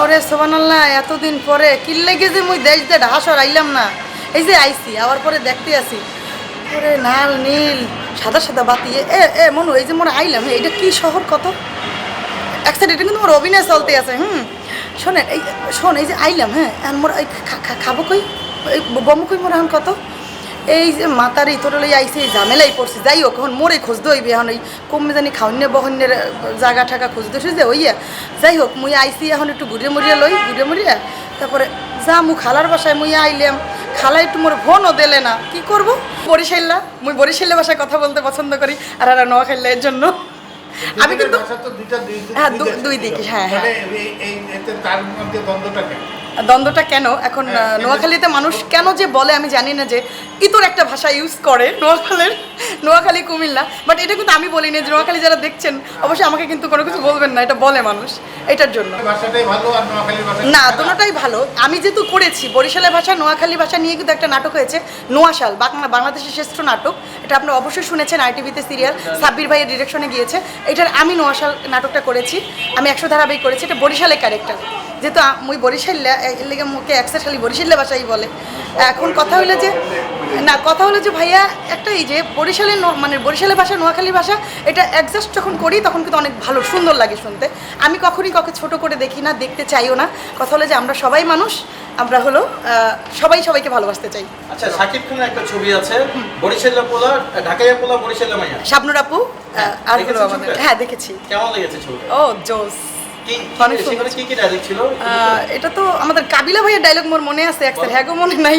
ওরে সুবহানাল্লাহ, এতদিন পরে কিল্লে গেছে মুই দেশ দিয়ে ঢাসর আইলাম না। এই যে আইছি, আবার পরে দেখতে আসি ওরে লাল নীল সাদা সাদা বাতি। এ মনে এই যে মনে আইলাম, এটা কি শহর কত এক সাইড, এটা কিন্তু মোর অভিনয় চলতে আছে। শোনেন এই যে আইলাম, হ্যাঁ মোর খাবো কই, বমু কই মোর এখন কত, এই যে মাতারি তোর লই আইসি, এই ঝামেলাই পড়ছি। যাই হোক, এখন মোরে খুঁজতে হইবে, এখন ওই কমে জানি খাওয়ান্যে বহন্যের জায়গা ঠাকা খুঁজতে যে হইয়া। যাই হোক, মুই আইসি এখন একটু ঘুরে মুড়িয়া লই, ঘুরে মুড়িয়া তারপরে যা মু খালার বাসায় মুই আইলাম। খালা একটু মোর ফোনও দিলে না, কি করব। বরিশাল্লা, মুই বরিশাল্লা ভাষায় কথা বলতে পছন্দ করি, আর আর নোয়াখালী এর জন্য আমি কিন্তু হ্যাঁ দুই দিকে। হ্যাঁ হ্যাঁ, দ্বন্দ্বটা কেন এখন নোয়াখালীতে মানুষ কেন যে বলে আমি জানি না, যে ইতর একটা ভাষা ইউজ করে নোয়াখালী কুমিল্লা, বাট এটা কিন্তু আমি বলি না। যে নোয়াখালী যারা দেখছেন অবশ্যই আমাকে কিন্তু কোনো কিছু বলবেন না, এটা বলে মানুষ এটার জন্য। না, দুটোটাই ভালো। আমি যেহেতু করেছি বরিশালের ভাষা নোয়াখালী ভাষা নিয়ে, কিন্তু একটা নাটক হয়েছে নোয়াশাল, বাংলাদেশের শ্রেষ্ঠ নাটক। এটা আপনি অবশ্যই শুনেছেন, ITV-তে সিরিয়াল, সাব্বির ভাইয়ের ডিরেকশনে গিয়েছে। এটার আমি নোয়াশাল নাটকটা করেছি, আমি 100 ধারাবাহিক করেছি। এটা বরিশালের ক্যারেক্টার, যেহেতু মুই বরিশাল্লা, এর লেগে মুখে একসাথে বরিশাল্লা ভাষাই বলে। এখন কথা হলো যে ভাইয়া একটা এই যে বরিশালের মানে বরিশালের ভাষা নোয়াখালীর ভাষা, এটা অ্যাডজাস্ট যখন করি তখন কিন্তু অনেক ভালো সুন্দর লাগে শুনতে। আমি কখনই কাউকে ছোট করে দেখি না, দেখতে চাইও না। কথা হলো যে আমরা সবাই মানুষ, আমরা হলো সবাইকে ভালোবাসতে চাই। আচ্ছা, শাকিব খানের একটা ছবি আছে, বরিশাল্লা পোলা, ঢাকাইয়া পোলা, বরিশাল্লা মাইয়া, শাবনুর আপু আর হলো আমাদের। হ্যাঁ দেখেছি। কেমন লেগেছে ছবিটা? ও জোস। এটা তো আমাদের কাবিলা ভাইয়ের ডায়লগ মোর মনে আছে, এক হ্যাঁ গো মনে নাই।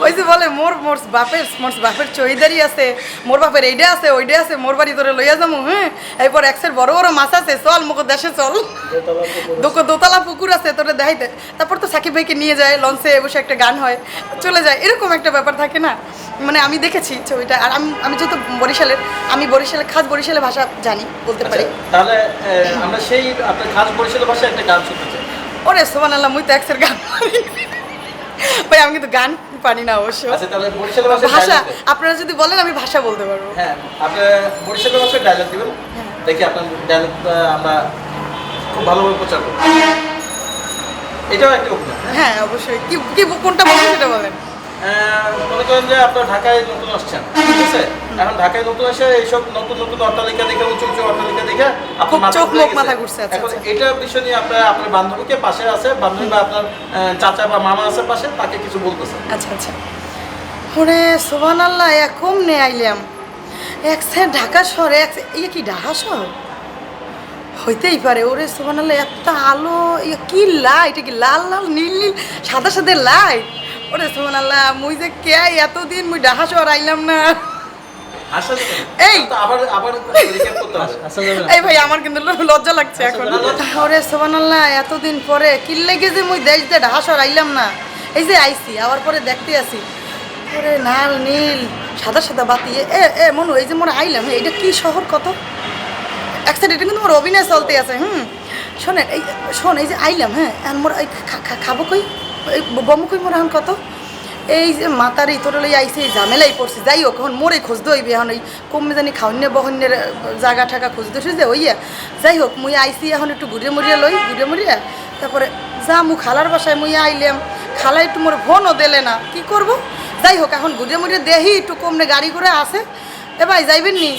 ওই যে বলে মোর বাপের চৌধুরী আছে, মোর বাপের এইটা আছে ওইটা আছে, মোর বাড়ি তোরে লইয়া যাবো। হ্যাঁ, এরপর একসের বড় বড় মাছ আছে, চল মুখ দেশে চল, দোতলা পুকুর আছে তোরে দেখাইতে। তারপর তো সাকিব ভাইকে নিয়ে যায় লঞ্চে, বসে একটা গান হয়, চলে যায়, এরকম একটা ব্যাপার থাকে না। মানে আমি দেখেছি ছবিটা, আর আমি যেহেতু বরিশালের খাস বরিশালের ভাষা জানি, বলতে পারি। তাহলে আমরা সেই আপনার খাস বরিশালের ভাষায় একটা গান শুনতে চাই। ওরে সুবহানাল্লাহ, মুই তো একসের গান পারি ভাই, আমি কিন্তু গান পারি না অবশ্য। আচ্ছা, তাহলে বরিশালের ভাষা আপনারা যদি বলেন আমি ভাষা বলতে পারবো। হ্যাঁ, আপনি বরিশালের ভাষায় ডায়লগ দিবেন, দেখি আপনার ডায়লগটা আমরা খুব ভালোভাবে প্রচার করব। এটাও একটা অভিনয়। হ্যাঁ অবশ্যই। কি কোনটা বলবেন সেটা বলেন। মনে করেন যে আপনার ঢাকায় নতুন আসছেন, ঠিক আছে? এখন ঢাকায় নতুন এসে এইসব নতুন অট্টালিকা দেখে, উঁচু অট্টালিকা দেখে আপনার চোখ মুখ মাথা ঘুরছে। এখন এটা বিষয় নিয়ে আপনার বান্ধবীকে পাশে আছে, বান্ধবী বা আপনার চাচা বা মামা আছে পাশে, তাকে কিছু বলতেছে। আচ্ছা। ওরে সুবহানাল্লাহ, এখন নে আইলাম এক সাইড ঢাকা শহরে, ইয়ে কি ঢাকা শহর হইতেই পারে। ওরে সুবহানাল্লাহ, এত আলো, কি লাইট, কি লাল লাল নীল সাদা সাদা লাইট। ওরে সুবহানাল্লাহ, মুই যে কে এতদিন মুই ঢাকা শহর আইলাম না। এই ভাই আমার কিন্তু লজ্জা লাগছে এখন। ওরে সুবহানাল্লাহ, এতদিন পরে কিল্লে গেছে মুই দেশ দিয়ে ঢাকা শহর আইলাম না। এই যে আইছি, আবার পরে দেখতে আসি ওরে লাল নীল সাদা সাদা বাতি। মনে এই যে মনে আইলাম, এটা কি শহর কত এক সাইড, এটা কিন্তু মোর অভিনয় চলতে আছে। শোন এই যে আইলাম, হ্যাঁ মোর খাবো কই, বমু কই মোর এখন কত, এই যে মাতারি তোর লই আইসি, এই ঝামেলাই পড়ছি। যাই হোক, এখন মোরে খুঁজতে হইবে, এখন ওই কমে জানি খাওয়ান্যে বহন্যের জায়গা ঠাকা খুঁজতে যে হইয়া। যাই হোক, মুই আইসি এখন একটু ঘুরে মুড়িয়া লই, ঘুরে মুড়িয়া তারপরে যা মু খালার বাসায় মুই আইলাম। খালা একটু মোর ফোনও দিলে না, কি করব। যাই হোক, এখন ঘুরে মুড়িয়ে দেখি একটু কমনে গাড়ি ঘোড়া আছে। ভাই যাইবেন নি,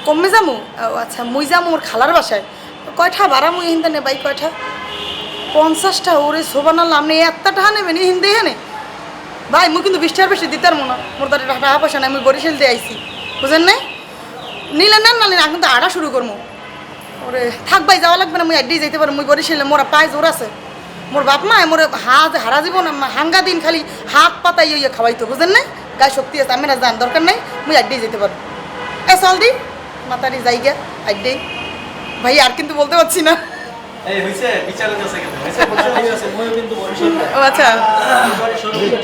কমে যামু? আচ্ছা, মুই যামু ওর খালার বাসায়। কয়টা ভাড়া মুই হিন্দে নে ভাই, কয়টা? 50টা। ওরে সুবহানাল্লাহ, আপনি এত টাকা নেবেন হিন্দে এখানে? ভাই মুই কিন্তু 20 টাকার বেশি দিতে পারবো না, মোর তো টাকা পয়সা নাই, মুই বরিশাল দিয়ে আইসি, বুঝেন নাই? নিলেন না এখন তো আড়া শুরু করবো। ওরে থাক ভাই, যাওয়া লাগবে না, মুই আড্ডি যাইতে পারবো। মুই বরিশালে মোরা পায়ে জোর আছে, মোর বাপ মা মোর হারা জীবন হাঙ্গা দিন খালি হাত পাতাই ইয়ে খাওয়াইতো, বুঝেন নাই? গায়ে শক্তি আছে, আমি না যান দরকার নাই, মুই আড্ডি যেতে পারবো। চল দি মাতারি জায়গা আড্ডি ভাই, আর কিন্তু বলতে পারছি না। এই হইছে বিচারের কাছে গেছে, ও আচ্ছা।